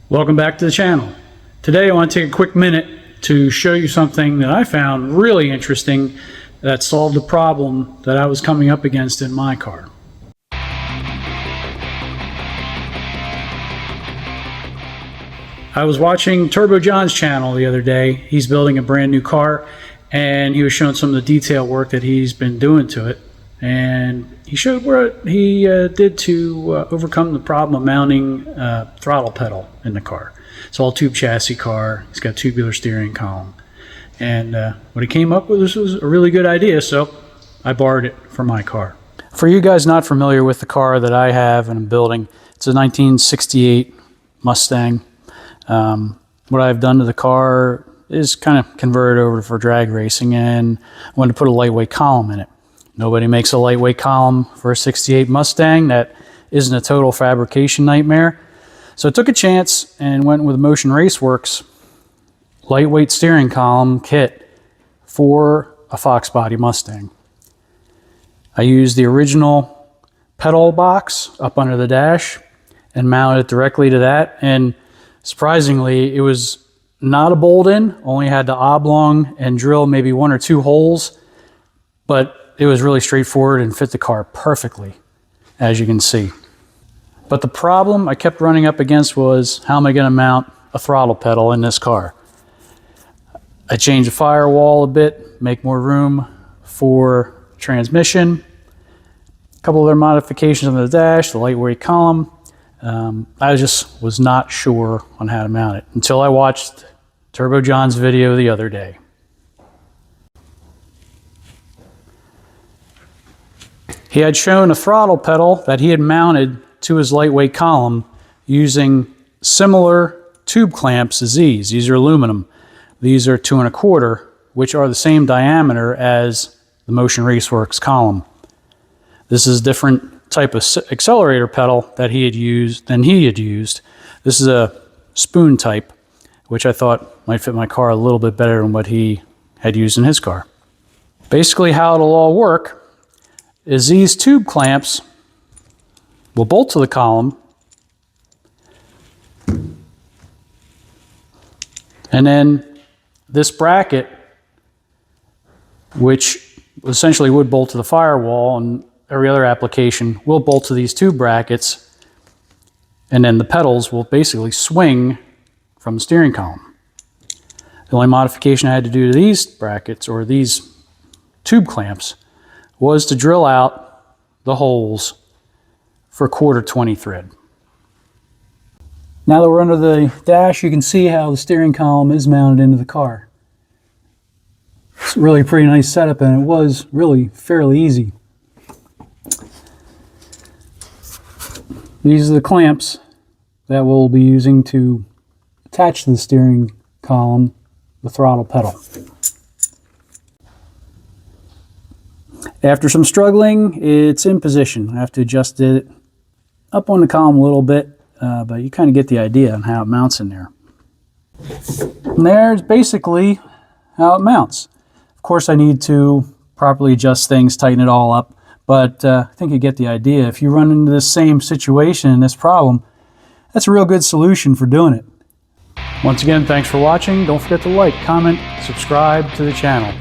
Welcome back to the channel. Today I want to take a quick minute to show you something that I found really interesting that solved a problem that I was coming up against in my car. I was watching Turbo John's channel the other day. He's building a brand new car and he was showing some of the detail work that he's been doing to it. And he showed what he did to overcome the problem of mounting a throttle pedal in the car. It's all tube chassis car. It's got tubular steering column. And what he came up with was a really good idea, so I borrowed it for my car. For you guys not familiar with the car that I have and I'm building, it's a 1968 Mustang. What I've done to the car is kind of convert it over for drag racing, and I wanted to put a lightweight column in it. Nobody makes a lightweight column for a 68 Mustang. That isn't a total fabrication nightmare. So I took a chance and went with Motion Raceworks lightweight steering column kit for a Fox body Mustang. I used the original pedal box up under the dash and mounted it directly to that, and surprisingly it was not a bolt-in, only had to oblong and drill maybe 1 or 2 holes, but it was really straightforward and fit the car perfectly, as you can see. But the problem I kept running up against was, how am I going to mount a throttle pedal in this car? I changed the firewall a bit, make more room for transmission, a couple other modifications on the dash, the lightweight column. I just was not sure on how to mount it until I watched Turbo John's video the other day. He had shown a throttle pedal that he had mounted to his lightweight column using similar tube clamps as these. These are aluminum. These are 2 1/4, which are the same diameter as the Motion Raceworks column. This is a different type of accelerator pedal that he had used than he had used. This is a spoon type, which I thought might fit my car a little bit better than what he had used in his car. Basically how it'll all work is these tube clamps will bolt to the column, and then this bracket, which essentially would bolt to the firewall and every other application, will bolt to these 2 brackets, and then the pedals will basically swing from the steering column. The only modification I had to do to these brackets, or these tube clamps, was to drill out the holes for 1/4 20 thread. Now that we're under the dash, you can see how the steering column is mounted into the car. It's really a pretty nice setup, and it was really fairly easy. These are the clamps that we'll be using to attach to the steering column the throttle pedal. After some struggling, it's in position. I have to adjust it up on the column a little bit, but you kind of get the idea on how it mounts in there. And there's basically how it mounts. Of course, I need to properly adjust things, tighten it all up, but I think you get the idea. If you run into this same situation and this problem, that's a real good solution for doing it. Once again, thanks for watching. Don't forget to like, comment, subscribe to the channel.